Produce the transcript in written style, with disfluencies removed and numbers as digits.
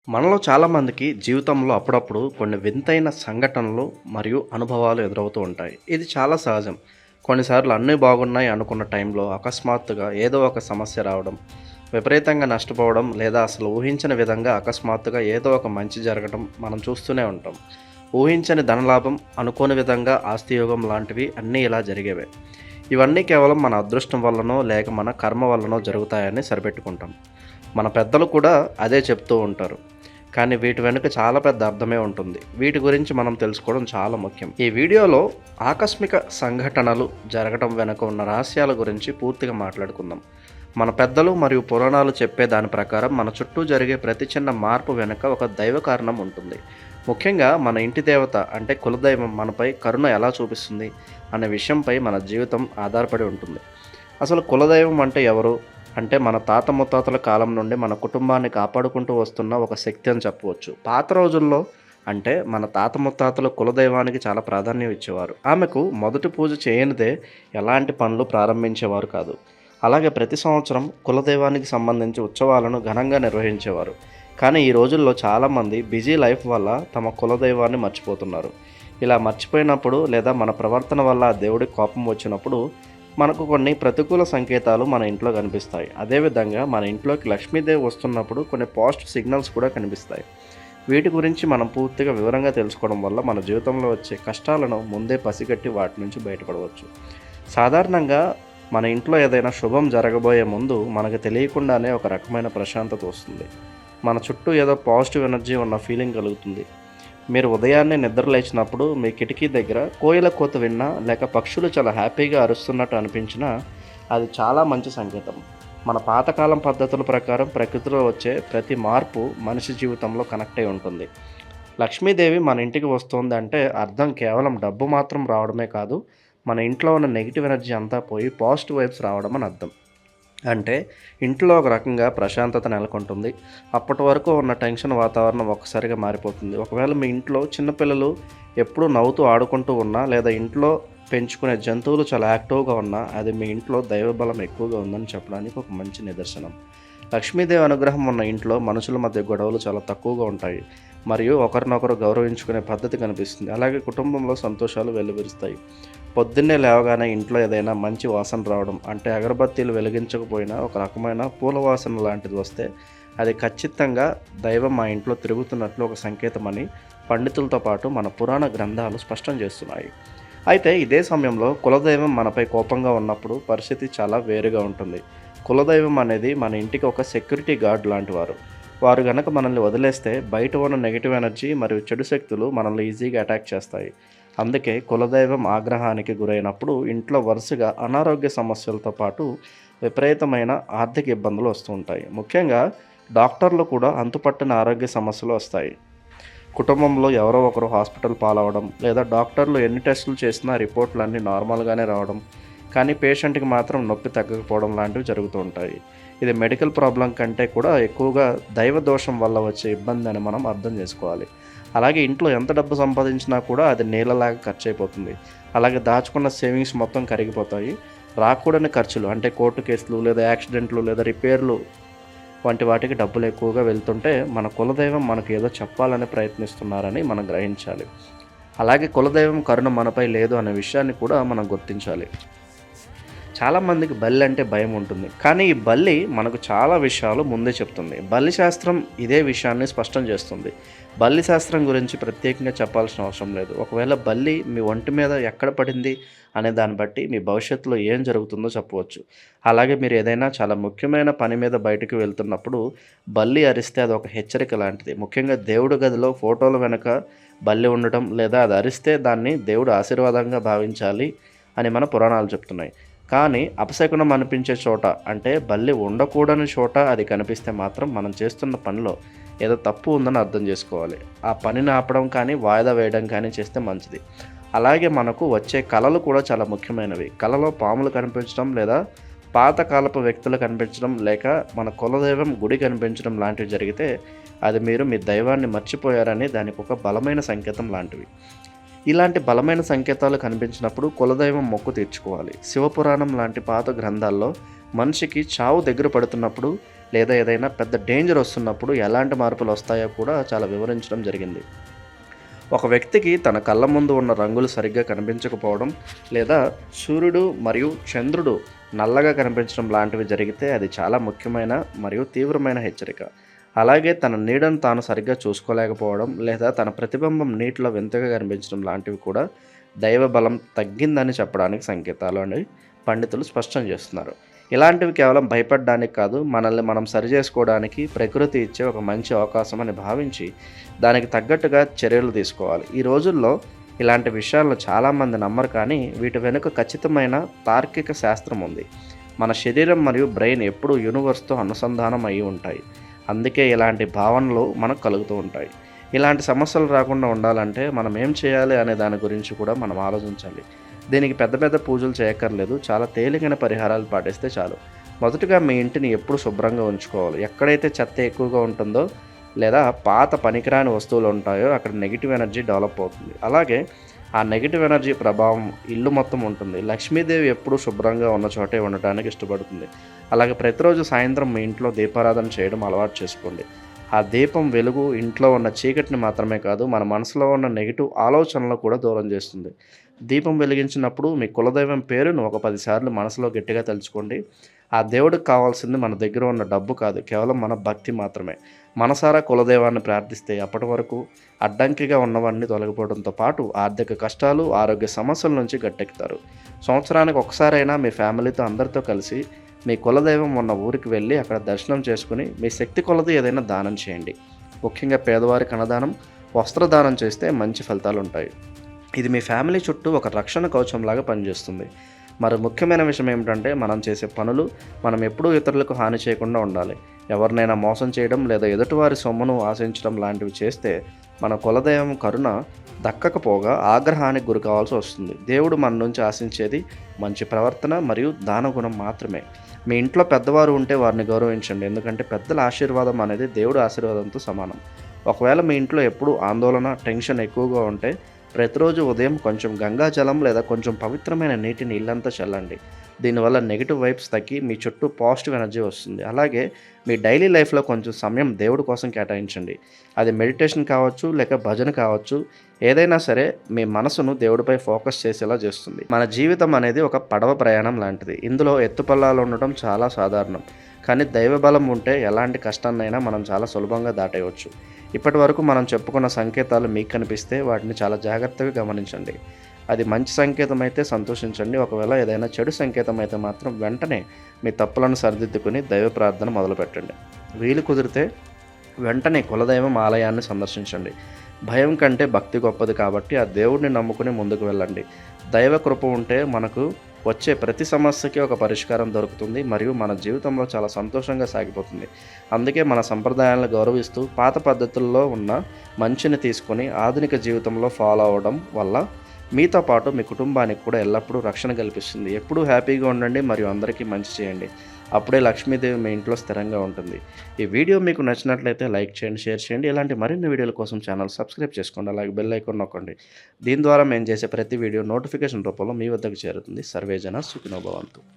మనలో చాలామందికి జీవితంలో అప్పుడప్పుడు కొన్ని వింతైన సంఘటనలు మరియు అనుభవాలు ఎదురవుతూ ఉంటాయి. ఇది చాలా సహజం. కొన్నిసార్లు అన్నీ బాగున్నాయి అనుకున్న టైంలో అకస్మాత్తుగా ఏదో ఒక సమస్య రావడం, విపరీతంగా నష్టపోవడం లేదా అసలు ఊహించని విధంగా అకస్మాత్తుగా ఏదో ఒక మంచి జరగడం మనం చూస్తూనే ఉంటాం. ఊహించని ధనలాభం, అనుకోని విధంగా ఆస్తియోగం లాంటివి అన్నీ ఇలా జరిగేవే. ఇవన్నీ కేవలం మన అదృష్టం వల్లనో లేక మన కర్మ వల్లనో జరుగుతాయని సరిపెట్టుకుంటాం. మన పెద్దలు కూడా అదే చెప్తూ ఉంటారు. కానీ వీటి వెనుక చాలా పెద్ద అర్థమే ఉంటుంది. వీటి గురించి మనం తెలుసుకోవడం చాలా ముఖ్యం. ఈ వీడియోలో ఆకస్మిక సంఘటనలు జరగడం వెనుక ఉన్న రహస్యాల గురించి పూర్తిగా మాట్లాడుకుందాం. మన పెద్దలు మరియు పురాణాలు చెప్పే దాని ప్రకారం మన చుట్టూ జరిగే ప్రతి చిన్న మార్పు వెనుక ఒక దైవ కారణం ఉంటుంది. ముఖ్యంగా మన ఇంటి దేవత అంటే కులదైవం మనపై కరుణ ఎలా చూపిస్తుంది అనే విషయంపై మన జీవితం ఆధారపడి ఉంటుంది. అసలు కులదైవం అంటే ఎవరు అంటే మన తాత ముత్తాతల కాలం నుండి మన కుటుంబాన్ని కాపాడుకుంటూ వస్తున్న ఒక శక్తి అని చెప్పవచ్చు. పాత రోజుల్లో అంటే మన తాత ముత్తాతలు కులదైవానికి చాలా ప్రాధాన్యం ఇచ్చేవారు. ఆమెకు మొదటి పూజ చేయనిదే ఎలాంటి పనులు ప్రారంభించేవారు కాదు. అలాగే ప్రతి సంవత్సరం కులదైవానికి సంబంధించి ఉత్సవాలను ఘనంగా నిర్వహించేవారు. కానీ ఈ రోజుల్లో చాలామంది బిజీ లైఫ్ వల్ల తమ కులదైవాన్ని మర్చిపోతున్నారు. ఇలా మర్చిపోయినప్పుడు లేదా మన ప్రవర్తన వల్ల ఆ దేవుడికి కోపం వచ్చినప్పుడు మనకు కొన్ని ప్రతికూల సంకేతాలు మన ఇంట్లో కనిపిస్తాయి. అదేవిధంగా మన ఇంట్లోకి లక్ష్మీదేవి వస్తున్నప్పుడు కొన్ని పాజిటివ్ సిగ్నల్స్ కూడా కనిపిస్తాయి. వీటి గురించి మనం పూర్తిగా వివరంగా తెలుసుకోవడం వల్ల మన జీవితంలో వచ్చే కష్టాలను ముందే పసిగట్టి వాటి నుంచి బయటపడవచ్చు. సాధారణంగా మన ఇంట్లో ఏదైనా శుభం జరగబోయే ముందు మనకు తెలియకుండానే ఒక రకమైన ప్రశాంతత వస్తుంది. మన చుట్టూ ఏదో పాజిటివ్ ఎనర్జీ ఉన్న ఫీలింగ్ కలుగుతుంది. మీరు ఉదయాన్నే నిద్ర లేచినప్పుడు మీ కిటికీ దగ్గర కోయిల కూత విన్నా లేక పక్షులు చాలా హ్యాపీగా అరుస్తున్నట్టు అనిపించినా అది చాలా మంచి సంకేతం. మన పాతకాలం పద్ధతుల ప్రకారం ప్రకృతిలో వచ్చే ప్రతి మార్పు మనిషి జీవితంలో కనెక్ట్ అయి ఉంటుంది. లక్ష్మీదేవి మన ఇంటికి వస్తుంది అంటే అర్థం కేవలం డబ్బు మాత్రం రావడమే కాదు, మన ఇంట్లో ఉన్న నెగిటివ్ ఎనర్జీ అంతా పోయి పాజిటివ్ వైబ్స్ రావడం అని అర్థం. అంటే ఇంట్లో ఒక రకంగా ప్రశాంతత నెలకొంటుంది. అప్పటి వరకు ఉన్న టెన్షన్ వాతావరణం ఒక్కసారిగా మారిపోతుంది. ఒకవేళ మీ ఇంట్లో చిన్నపిల్లలు ఎప్పుడూ నవ్వుతూ ఆడుకుంటూ ఉన్నా లేదా ఇంట్లో పెంచుకునే జంతువులు చాలా యాక్టివ్గా ఉన్నా అది మీ ఇంట్లో దైవబలం ఎక్కువగా ఉందని చెప్పడానికి ఒక మంచి నిదర్శనం. లక్ష్మీదేవి అనుగ్రహం ఉన్న ఇంట్లో మనుషుల మధ్య గొడవలు చాలా తక్కువగా ఉంటాయి మరియు ఒకరినొకరు గౌరవించుకునే పద్ధతి కనిపిస్తుంది. అలాగే కుటుంబంలో సంతోషాలు వెల్లివిరుస్తాయి. పొద్దున్నే లేవగానే ఇంట్లో ఏదైనా మంచి వాసన రావడం అంటే అగరబత్తీలు వెలిగించకపోయినా ఒక రకమైన పూల వాసన లాంటిది వస్తే అది ఖచ్చితంగా దైవం మా ఇంట్లో తిరుగుతున్నట్లు ఒక సంకేతమని పండితులతో పాటు మన పురాణ గ్రంథాలు స్పష్టం చేస్తున్నాయి. అయితే ఇదే సమయంలో కులదైవం మనపై కోపంగా ఉన్నప్పుడు పరిస్థితి చాలా వేరుగా ఉంటుంది. కులదైవం అనేది మన ఇంటికి ఒక సెక్యూరిటీ గార్డ్ లాంటి వారు గనక మనల్ని వదిలేస్తే బయట ఉన్న నెగిటివ్ ఎనర్జీ మరియు చెడు శక్తులు మనల్ని ఈజీగా అటాక్ చేస్తాయి. అందుకే కులదైవం ఆగ్రహానికి గురైనప్పుడు ఇంట్లో వరుసగా అనారోగ్య సమస్యలతో పాటు విపరీతమైన ఆర్థిక ఇబ్బందులు వస్తూ ఉంటాయి. ముఖ్యంగా డాక్టర్లు కూడా అంతుపట్టిన ఆరోగ్య సమస్యలు వస్తాయి. కుటుంబంలో ఎవరో ఒకరు హాస్పిటల్ పాలవడం లేదా డాక్టర్లు ఎన్ని టెస్టులు చేసినా రిపోర్ట్లు అన్నీ నార్మల్గానే రావడం, కానీ పేషెంట్కి మాత్రం నొప్పి తగ్గకపోవడం లాంటివి జరుగుతూ ఉంటాయి. ఇది మెడికల్ ప్రాబ్లం కంటే కూడా ఎక్కువగా దైవ దోషం వల్ల వచ్చే ఇబ్బంది అని మనం అర్థం చేసుకోవాలి. అలాగే ఇంట్లో ఎంత డబ్బు సంపాదించినా కూడా అది నీళ్ళలాగా ఖర్చు అయిపోతుంది. అలాగే దాచుకున్న సేవింగ్స్ మొత్తం కరిగిపోతాయి. రాకూడని ఖర్చులు అంటే కోర్టు కేసులు లేదా యాక్సిడెంట్లు లేదా రిపేర్లు వంటి వాటికి డబ్బులు ఎక్కువగా వెళ్తుంటే మన కులదైవం మనకు ఏదో చెప్పాలని ప్రయత్నిస్తున్నారని మనం గ్రహించాలి. అలాగే కులదైవం కరుణ మనపై లేదు అనే విషయాన్ని కూడా మనం గుర్తించాలి. చాలామందికి బల్లి అంటే భయం ఉంటుంది, కానీ ఈ బల్లి మనకు చాలా విషయాలు ముందే చెప్తుంది. బల్లి శాస్త్రం ఇదే విషయాన్ని స్పష్టం చేస్తుంది. బల్లి శాస్త్రం గురించి ప్రత్యేకంగా చెప్పాల్సిన అవసరం లేదు. ఒకవేళ బల్లి మీ ఒంటి మీద ఎక్కడ పడింది అనే దాన్ని బట్టి మీ భవిష్యత్తులో ఏం జరుగుతుందో చెప్పవచ్చు. అలాగే మీరు ఏదైనా చాలా ముఖ్యమైన పని మీద బయటకు వెళ్తున్నప్పుడు బల్లి అరిస్తే అది ఒక హెచ్చరిక లాంటిది. ముఖ్యంగా దేవుడి గదిలో ఫోటోల వెనుక బల్లి ఉండటం లేదా అది అరిస్తే దాన్ని దేవుడు ఆశీర్వాదంగా భావించాలి అని మన పురాణాలు చెప్తున్నాయి. కానీ అపశకునం అనిపించే చోట అంటే బల్లి ఉండకూడని చోట అది కనిపిస్తే మాత్రం మనం చేస్తున్న పనిలో ఏదో తప్పు ఉందని అర్థం చేసుకోవాలి. ఆ పనిని ఆపడం కానీ వాయిదా వేయడం కానీ చేస్తే మంచిది. అలాగే మనకు వచ్చే కళలు కూడా చాలా ముఖ్యమైనవి. కళలో పాములు కనిపించడం లేదా పాతకాలపు వ్యక్తులు కనిపించడం లేక మన కులదైవం గుడి కనిపించడం లాంటివి జరిగితే అది మీరు మీ దైవాన్ని మర్చిపోయారని దానికి ఒక బలమైన సంకేతం లాంటివి. ఇలాంటి బలమైన సంకేతాలు కనిపించినప్పుడు కులదైవం మొక్కు తీర్చుకోవాలి. శివపురాణం లాంటి పాత గ్రంథాల్లో మనిషికి చావు దగ్గర పడుతున్నప్పుడు లేదా ఏదైనా పెద్ద డేంజర్ వస్తున్నప్పుడు ఎలాంటి మార్పులు వస్తాయో కూడా చాలా వివరించడం జరిగింది. ఒక వ్యక్తికి తన కళ్ళ ముందు ఉన్న రంగులు సరిగ్గా కనిపించకపోవడం, లేదా సూర్యుడు మరియు చంద్రుడు నల్లగా కనిపించడం లాంటివి జరిగితే అది చాలా ముఖ్యమైన మరియు తీవ్రమైన హెచ్చరిక. అలాగే తన నీడను తాను సరిగ్గా చూసుకోలేకపోవడం, లేదా తన ప్రతిబింబం నీటిలో వింతగా కనిపించడం లాంటివి కూడా దైవ బలం తగ్గిందని చెప్పడానికి సంకేతాలు అని పండితులు స్పష్టం చేస్తున్నారు. ఇలాంటివి కేవలం భయపడడానికి కాదు, మనల్ని మనం సరిచేసుకోవడానికి ప్రకృతి ఇచ్చే ఒక మంచి అవకాశం అని భావించి దానికి తగ్గట్టుగా చర్యలు తీసుకోవాలి. ఈ రోజుల్లో ఇలాంటి విషయాలను చాలామంది నమ్మరు, కానీ వీటి వెనుక ఖచ్చితమైన తార్కిక శాస్త్రం ఉంది. మన శరీరం మరియు బ్రెయిన్ ఎప్పుడూ యూనివర్స్తో అనుసంధానం అయి ఉంటాయి. అందుకే ఇలాంటి భావనలు మనకు కలుగుతూ ఉంటాయి. ఇలాంటి సమస్యలు రాకుండా ఉండాలంటే మనం ఏం చేయాలి అనే దాని గురించి కూడా మనం ఆలోచించాలి. దీనికి పెద్ద పెద్ద పూజలు చేయక్కర్లేదు, చాలా తేలికైన పరిహారాలు పాటిస్తే చాలు. మొదటగా మీ ఇంటిని ఎప్పుడు శుభ్రంగా ఉంచుకోవాలి. ఎక్కడైతే చెత్త ఎక్కువగా ఉంటుందో లేదా పాత పనికిరాని వస్తువులు ఉంటాయో అక్కడ నెగిటివ్ ఎనర్జీ డెవలప్ అవుతుంది. అలాగే ఆ నెగిటివ్ ఎనర్జీ ప్రభావం ఇల్లు మొత్తం ఉంటుంది. లక్ష్మీదేవి ఎప్పుడూ శుభ్రంగా ఉన్న చోటే ఉండటానికి ఇష్టపడుతుంది. అలాగే ప్రతిరోజు సాయంత్రం మీ ఇంట్లో దీపారాధన చేయడం అలవాటు చేసుకోండి. ఆ దీపం వెలుగు ఇంట్లో ఉన్న చీకటిని మాత్రమే కాదు, మన మనసులో ఉన్న నెగిటివ్ ఆలోచనలు కూడా దూరం చేస్తుంది. దీపం వెలిగించినప్పుడు మీ కులదైవం పేరును ఒక 10 సార్లు మనసులో గట్టిగా తలుచుకోండి. ఆ దేవుడికి కావాల్సింది మన దగ్గర ఉన్న డబ్బు కాదు, కేవలం మన భక్తి మాత్రమే. మనసారా కులదైవాన్ని ప్రార్థిస్తే అప్పటి వరకు అడ్డంకిగా ఉన్నవన్నీ తొలగిపోవడంతో పాటు ఆర్థిక కష్టాలు, ఆరోగ్య సమస్యల నుంచి గట్టెక్కుతారు. సంవత్సరానికి ఒకసారైనా మీ ఫ్యామిలీతో అందరితో కలిసి మీ కులదైవం ఉన్న ఊరికి వెళ్ళి అక్కడ దర్శనం చేసుకుని మీ శక్తి కొలది ఏదైనా దానం చేయండి. ముఖ్యంగా పేదవారికి అన్నదానం, వస్త్రదానం చేస్తే మంచి ఫలితాలు ఉంటాయి. ఇది మీ ఫ్యామిలీ చుట్టూ ఒక రక్షణ కవచంలాగా పనిచేస్తుంది. మరి ముఖ్యమైన విషయం ఏమిటంటే మనం చేసే పనులు మనం ఎప్పుడూ ఇతరులకు హాని చేయకుండా ఉండాలి. ఎవరినైనా మోసం చేయడం లేదా ఎదుటివారి సొమ్మును ఆశించడం లాంటివి చేస్తే మన కులదైవం కరుణ దక్కకపోగా ఆగ్రహానికి గురి కావాల్సి వస్తుంది. దేవుడు మన నుంచి ఆశించేది మంచి ప్రవర్తన మరియు దానగుణం మాత్రమే. మీ ఇంట్లో పెద్దవారు ఉంటే వారిని గౌరవించండి, ఎందుకంటే పెద్దల ఆశీర్వాదం అనేది దేవుడి ఆశీర్వాదంతో సమానం. ఒకవేళ మీ ఇంట్లో ఎప్పుడూ ఆందోళన, టెన్షన్ ఎక్కువగా ఉంటే ప్రతిరోజు ఉదయం కొంచెం గంగాజలం లేదా కొంచెం పవిత్రమైన నీటిని ఇల్లంతా చల్లండి. దీనివల్ల నెగిటివ్ వైబ్స్ తగ్గి మీ చుట్టూ పాజిటివ్ ఎనర్జీ వస్తుంది. అలాగే మీ డైలీ లైఫ్లో కొంచెం సమయం దేవుడి కోసం కేటాయించండి. అది మెడిటేషన్ కావచ్చు, లేక భజన కావచ్చు. ఏదైనా సరే మీ మనసును దేవుడిపై ఫోకస్ చేసేలా చేస్తుంది. మన జీవితం అనేది ఒక పడవ ప్రయాణం లాంటిది. ఇందులో ఎత్తుపల్లాలు ఉండటం చాలా సాధారణం, కానీ దైవ బలం ఉంటే ఎలాంటి కష్టాన్నైనా మనం చాలా సులభంగా దాటేయవచ్చు. ఇప్పటి వరకు మనం చెప్పుకున్న సంకేతాలు మీకు కనిపిస్తే వాటిని చాలా జాగ్రత్తగా గమనించండి. అది మంచి సంకేతం అయితే సంతోషించండి. ఒకవేళ ఏదైనా చెడు సంకేతం అయితే మాత్రం వెంటనే మీ తప్పులను సరిదిద్దుకుని దైవ ప్రార్థన మొదలుపెట్టండి. వీలు కుదిరితే వెంటనే కులదైవం ఆలయాన్ని సందర్శించండి. భయం కంటే భక్తి గొప్పది కాబట్టి ఆ దేవుడిని నమ్ముకుని ముందుకు వెళ్ళండి. దైవ కృప ఉంటే మనకు వచ్చే ప్రతి సమస్యకి ఒక పరిష్కారం దొరుకుతుంది మరియు మన జీవితంలో చాలా సంతోషంగా సాగిపోతుంది. అందుకే మన సంప్రదాయాలను గౌరవిస్తూ పాత పద్ధతుల్లో ఉన్న మంచిని తీసుకొని ఆధునిక జీవితంలో ఫాలో అవ్వడం వల్ల మీతో పాటు మీ కుటుంబానికి కూడా ఎల్లప్పుడూ రక్షణ కల్పిస్తుంది. ఎప్పుడూ హ్యాపీగా ఉండండి మరియు అందరికీ మంచి చేయండి. అప్పుడే లక్ష్మీదేవి మీ ఇంట్లో స్థిరంగా ఉంటుంది. ఈ వీడియో మీకు నచ్చినట్లయితే లైక్ చేయండి, షేర్ చేయండి. ఇలాంటి మరిన్ని వీడియోల కోసం ఛానల్ సబ్స్క్రైబ్ చేసుకోండి. అలాగే బెల్ ఐకాన్ నొక్కండి. దీని ద్వారా మేము చేసే ప్రతి వీడియో నోటిఫికేషన్ రూపంలో మీ వద్దకు చేరుతుంది. సర్వేజన సుఖినో భవంతు.